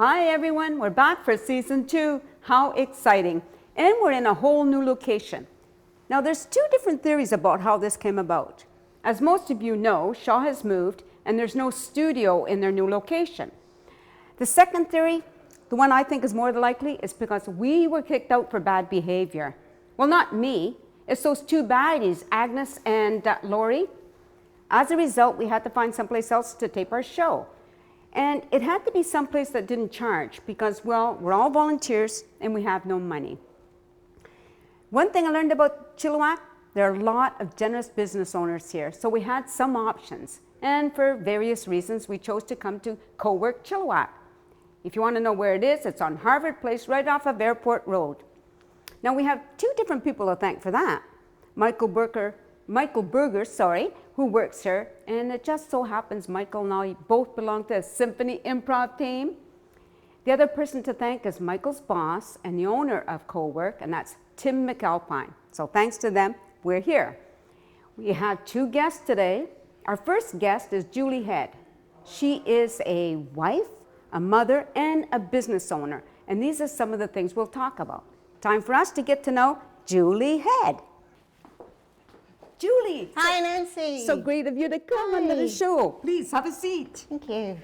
Hi everyone, we're back for season 2. How exciting. And we're in a whole new location. Now there's 2 different theories about how this came about. As most of you know, Shaw has moved and there's no studio in their new location. The second theory, the one I think is more likely, is because we were kicked out for bad behavior. Well, not me. It's those 2 baddies, Agnes and Lori. As a result, we had to find someplace else to tape our show. And it had to be someplace that didn't charge because, well, we're all volunteers and we have no money. One thing I learned about Chilliwack, there are a lot of generous business owners here, so we had some options. And for various reasons, we chose to come to Co-work Chilliwack. If you want to know where it is, it's on Harvard Place, right off of Airport Road. Now we have 2 different people to thank for that. Michael Berger, who works here, and it just so happens Michael and I both belong to a symphony improv team. The other person to thank is Michael's boss and the owner of Co-work, and that's Tim McAlpine. So thanks to them, we're here. We have 2 guests today. Our first guest is Julie Head. She is a wife, a mother, and a business owner, and these are some of the things we'll talk about. Time for us to get to know Julie Head. Julie. Hi, Nancy. So great of you to come onto the show. Please have a seat. Thank you.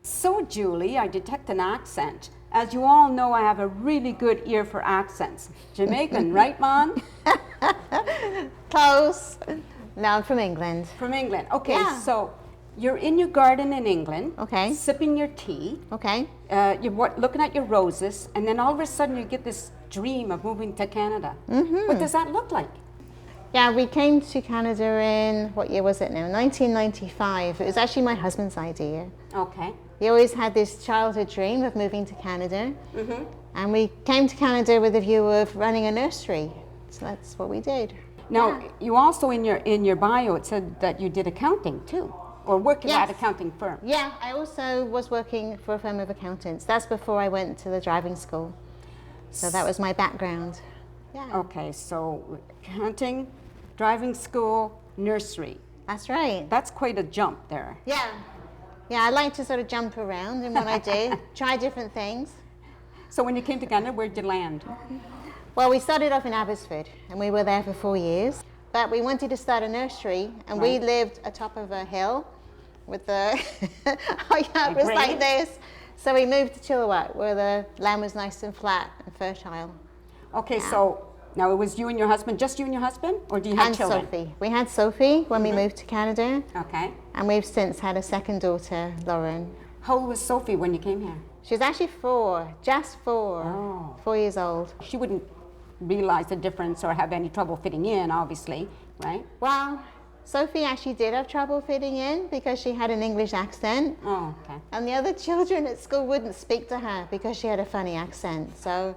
So, Julie, I detect an accent. As you all know, I have a really good ear for accents. Jamaican, right, Mom? Close. No, I'm from England. From England. Okay, Yeah. so you're in your garden in England. Okay. Sipping your tea. Okay. You're looking at your roses, and then all of a sudden you get this dream of moving to Canada. Mm-hmm. What does that look like? Yeah, we came to Canada in, what year was it now? 1995. It was actually my husband's idea. Okay. He always had this childhood dream of moving to Canada. Mm-hmm. And we came to Canada with a view of running a nursery. So that's what we did. Now, you also in your bio, it said that you did accounting too, or working at an accounting firm. Yeah, I also was working for a firm of accountants. That's before I went to the driving school. So that was my background. Yeah. Okay, so accounting, driving school, nursery. That's right. That's quite a jump there. Yeah. Yeah, I like to sort of jump around in what I do, try different things. So when you came to Canada, where'd you land? Well, we started off in Abbotsford and we were there for 4 years. But we wanted to start a nursery and we lived atop of a hill with the it was like this. So we moved to Chilliwack where the land was nice and flat and fertile. Okay, so now it was you and your husband, just you and your husband, or do you have children? And Sophie. We had Sophie when we moved to Canada. Okay. And we've since had a second daughter, Lauren. How old was Sophie when you came here? She was actually 4, just 4. Oh. 4 years old. She wouldn't realize the difference or have any trouble fitting in, obviously, right? Well, Sophie actually did have trouble fitting in because she had an English accent. Oh, okay. And the other children at school wouldn't speak to her because she had a funny accent. So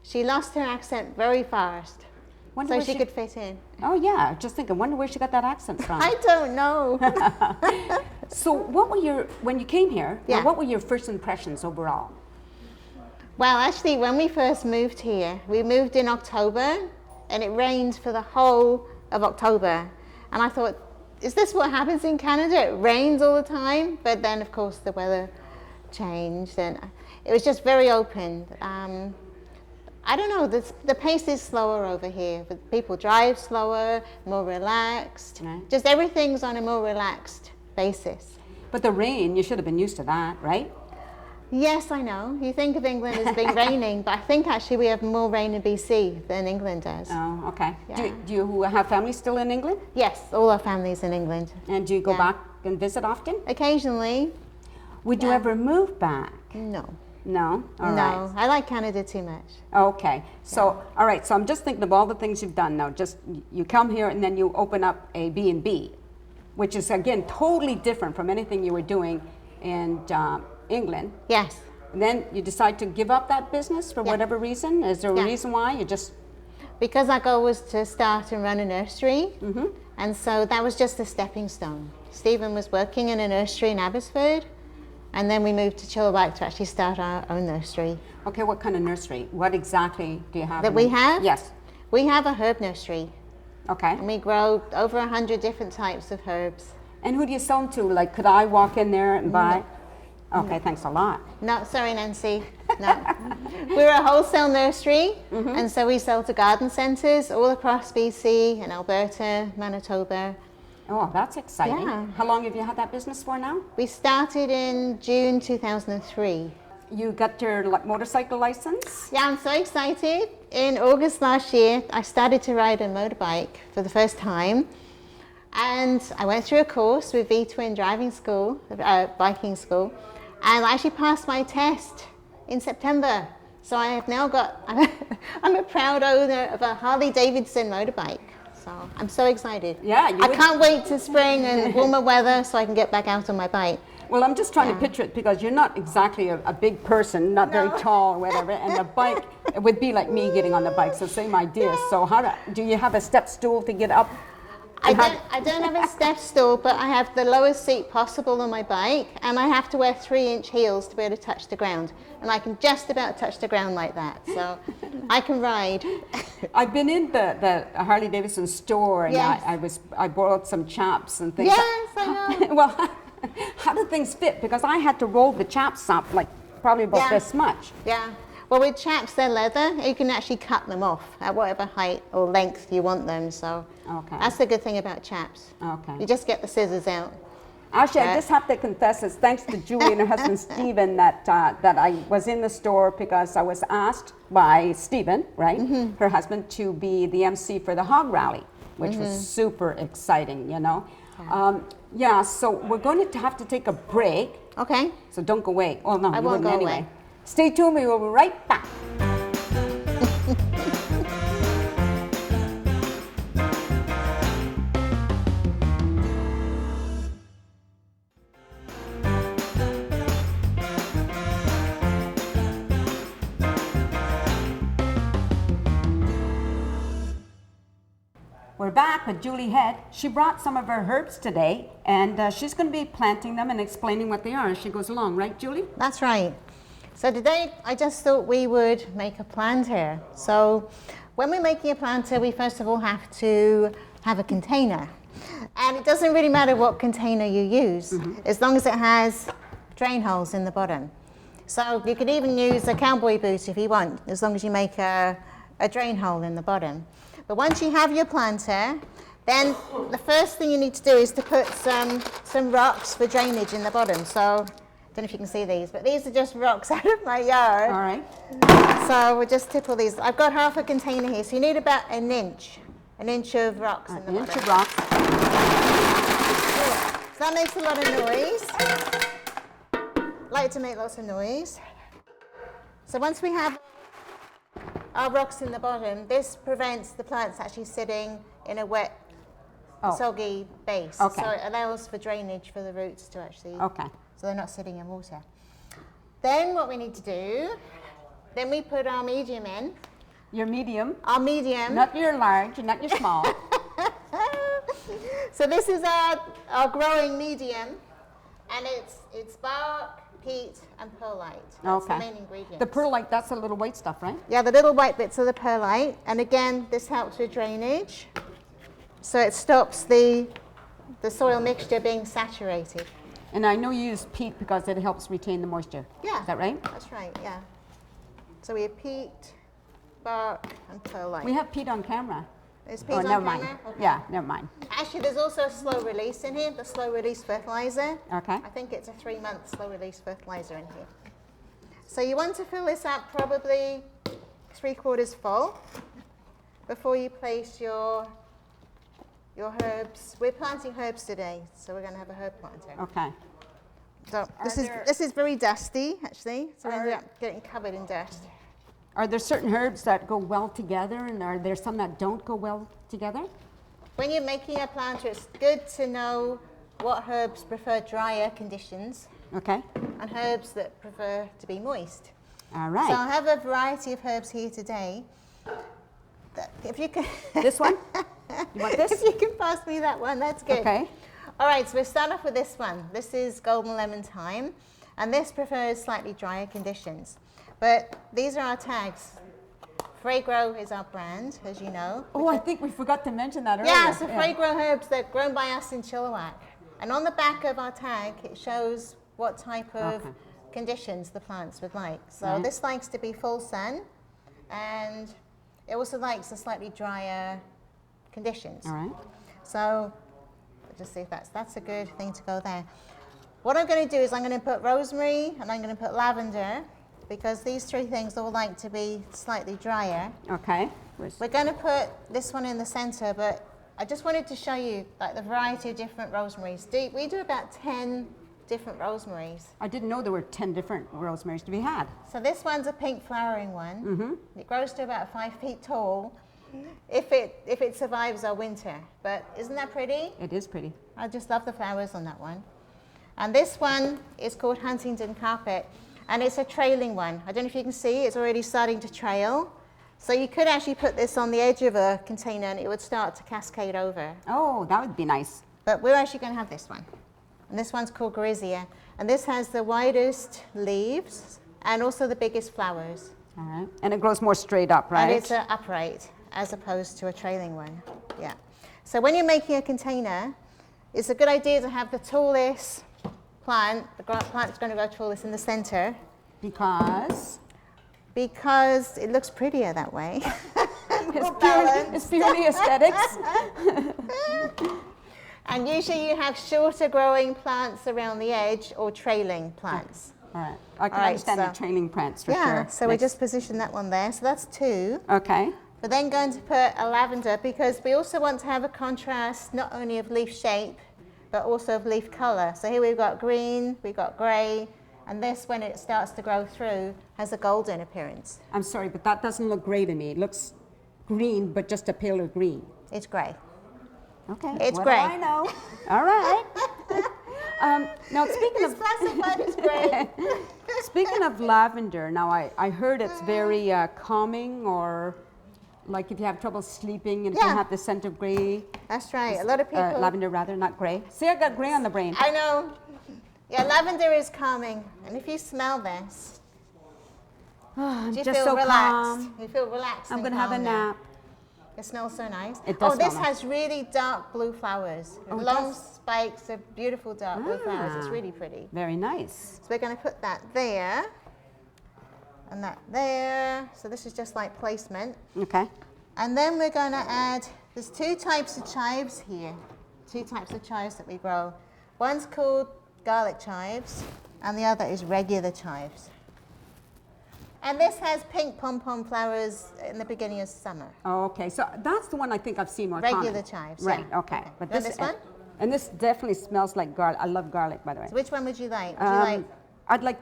she lost her accent very fast. So she could fit in. Oh yeah, just thinking, wonder where she got that accent from. I don't know. So when you came here, what were your first impressions overall? Well, actually, when we first moved here, we moved in October and it rained for the whole of October. And I thought, is this what happens in Canada? It rains all the time. But then, of course, the weather changed and it was just very open. I don't know, the pace is slower over here. But people drive slower, more relaxed. Right. Just everything's on a more relaxed basis. But the rain, you should have been used to that, right? Yes, I know. You think of England as being raining, but I think actually we have more rain in BC than England does. Oh, okay. Yeah. Do you have family still in England? Yes, all our family's in England. And do you go back and visit often? Occasionally. Would you ever move back? No. No? All right. No, I like Canada too much. Okay. So, all right, so I'm just thinking of all the things you've done now. Just, you come here and then you open up a B&B, which is, again, totally different from anything you were doing in England. Yes. And then you decide to give up that business for whatever reason? Is there a reason why? You just... Because our goal was to start and run a nursery. Mm-hmm. And so that was just a stepping stone. Stephen was working in a nursery in Abbotsford. And then we moved to Chilliwack to actually start our own nursery. Okay, what kind of nursery? What exactly do you have? That we have? Yes. We have a herb nursery. Okay. And we grow over 100 different types of herbs. And who do you sell them to? Like, could I walk in there and buy? Okay, thanks a lot. No, sorry, Nancy. No. We're a wholesale nursery, and so we sell to garden centres all across BC and Alberta, Manitoba. Oh, that's exciting. Yeah. How long have you had that business for now? We started in June 2003. You got your motorcycle license? Yeah, I'm so excited. In August last year, I started to ride a motorbike for the first time. And I went through a course with V-Twin driving school, biking school, and I actually passed my test in September. So I have now got, I'm a proud owner of a Harley Davidson motorbike. So I'm so excited. Yeah, I can't wait to spring and warmer weather so I can get back out on my bike. Well, I'm just trying to picture it because you're not exactly a big person, not very tall or whatever, and the bike, it would be like me getting on the bike, so same idea. So do you have a step stool to get up? I don't have a step stool, but I have the lowest seat possible on my bike, and I have to wear 3-inch heels to be able to touch the ground. And I can just about touch the ground like that, so I can ride. I've been in the Harley Davidson store, and I borrowed some chaps and things. Yes, I know. Well, how do things fit? Because I had to roll the chaps up like probably about this much. Yeah. Well, with chaps, they're leather. You can actually cut them off at whatever height or length you want them. So that's the good thing about chaps. Okay. You just get the scissors out. Actually, I just have to confess, it's thanks to Julie and her husband Stephen that I was in the store because I was asked by Stephen, right, her husband, to be the MC for the hog rally, which was super exciting, you know. So we're going to have to take a break. Okay. So don't go away. Oh, no, I you won't wouldn't go anyway. away. Stay tuned, we will be right back. We're back with Julie Head. She brought some of her herbs today, and she's going to be planting them and explaining what they are as she goes along, right, Julie? That's right. So today, I just thought we would make a planter. So when we're making a planter, we first of all have to have a container. And it doesn't really matter what container you use, as long as it has drain holes in the bottom. So you could even use a cowboy boot if you want, as long as you make a drain hole in the bottom. But once you have your planter, then the first thing you need to do is to put some rocks for drainage in the bottom. So, I don't know if you can see these, but these are just rocks out of my yard. All right. So we'll just tipple these. I've got half a container here, so you need about an inch of rocks in the bottom. An inch of rocks. So that makes a lot of noise. Like to make lots of noise. So once we have our rocks in the bottom, this prevents the plants actually sitting in a wet, soggy base. Okay. So it allows for drainage for the roots to actually, so they're not sitting in water. Then what we need to do, then we put our medium in. Your medium? Our medium. Not your large, not your small. So this is our growing medium, and it's bark, peat, and perlite. That's the main ingredients. The perlite, that's the little white stuff, right? Yeah, the little white bits are the perlite. And again, this helps with drainage. So it stops the soil mixture being saturated. And I know you use peat because it helps retain the moisture. Yeah. Is that right? That's right, yeah. So we have peat, bark, and perlite. We have peat on camera. There's peat on never camera? mind. Okay. Yeah, never mind. Actually, there's also a slow release in here, the slow release fertilizer. Okay. I think it's a 3-month slow release fertilizer in here. So you want to fill this up probably 3/4 full before you place your herbs. We're planting herbs today, so we're going to have a herb planter. Okay. So this is very dusty, actually. So we ended up getting covered in dust. Are there certain herbs that go well together, and are there some that don't go well together? When you're making a planter, it's good to know what herbs prefer drier conditions. Okay. And herbs that prefer to be moist. All right. So I have a variety of herbs here today. If you can. This one? You want this? If you can pass me that one, that's good. Okay. All right, so we'll start off with this one. This is golden lemon thyme, and this prefers slightly drier conditions. But these are our tags. Fragro is our brand, as you know. Oh, I think we forgot to mention that earlier. Yeah, so Fragro herbs, they're grown by us in Chilliwack. And on the back of our tag, it shows what type of Okay. conditions the plants would like. So Right. this likes to be full sun, and it also likes the slightly drier conditions. All right. So just see if that's a good thing to go there. What I'm going to do is I'm going to put rosemary and I'm going to put lavender, because these three things all like to be slightly drier. Okay. We're going to put this one in the center, but I just wanted to show you like the variety of different rosemaries. We do about 10 different rosemaries. I didn't know there were 10 different rosemaries to be had. So this one's a pink flowering one. Mm-hmm. It grows to about 5 feet tall if it survives our winter. But isn't that pretty? It is pretty. I just love the flowers on that one. And this one is called Huntington Carpet, and it's a trailing one. I don't know if you can see, it's already starting to trail. So you could actually put this on the edge of a container and it would start to cascade over. Oh, that would be nice. But we're actually going to have this one. And this one's called Grisea. And this has the widest leaves and also the biggest flowers. All right. And it grows more straight up, right? And it's upright as opposed to a trailing one. Yeah. So when you're making a container, it's a good idea to have the tallest plant, the plant that's going to go tallest in the center. Because it looks prettier that way. It's purely aesthetics. And usually you have shorter growing plants around the edge or trailing plants. All right. I can All right, understand the so- trailing plants for Yeah, sure. so we Next. just position that one there. So that's 2. Okay. We're then going to put a lavender because we also want to have a contrast not only of leaf shape, but also of leaf color. So here we've got green, we've got gray, and this, when it starts to grow through, has a golden appearance. I'm sorry, but that doesn't look gray to me. It looks green, but just a paler green. It's gray. Okay. It's what gray. do I know? All right. Now, speaking It's of classified as gray. speaking of lavender, now I heard it's very calming, or like if you have trouble sleeping and if you Yeah. have the scent of gray. That's right. A lot of people. Lavender rather, not gray. See, I got gray on the brain. I know. Yeah, lavender is calming. And if you smell this, I'm do you just feel so relaxed? calm. You feel relaxed. I'm and going to have a calm now. nap. It smells so nice. It does Oh, this smell nice. has really dark blue flowers. Oh, it Long does? spikes of beautiful dark blue flowers. It's Ah. really pretty. Very nice. So we're going to put that there and that there. So this is just like placement. Okay. And then we're going to add, there's 2 types of chives here. 2 types of chives that we grow. One's called garlic chives and the other is regular chives. And this has pink pom-pom flowers in the beginning of summer. Oh, okay. So that's the one I think I've seen more Regular common. chives. Right. yeah. Okay. But You want this one? And this definitely smells like garlic. I love garlic, by the way. So which one would you like? Would you like I'd like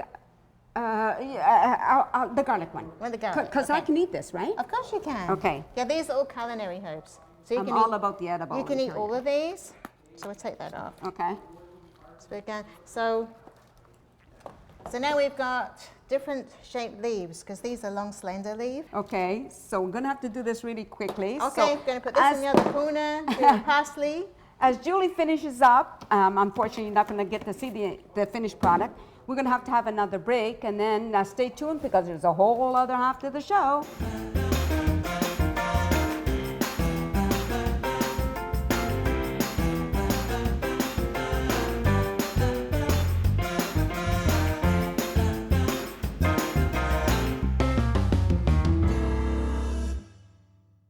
the garlic one. Want the garlic, Because I okay. can eat this, right? Of course you can. Okay. Yeah, these are all culinary herbs. So you I'm can all eat, about the edible. you can let me eat tell all of these. So we'll take that off. Okay. So now we've got different shaped leaves because these are long slender leaves. Okay. So we're gonna have to do this really quickly. Okay, So we're going to put this in the other corner, do the parsley. as Julie finishes up, unfortunately you're not gonna get to see the finished product. We're gonna have to have another break, and then stay tuned because there's a whole other half to the show.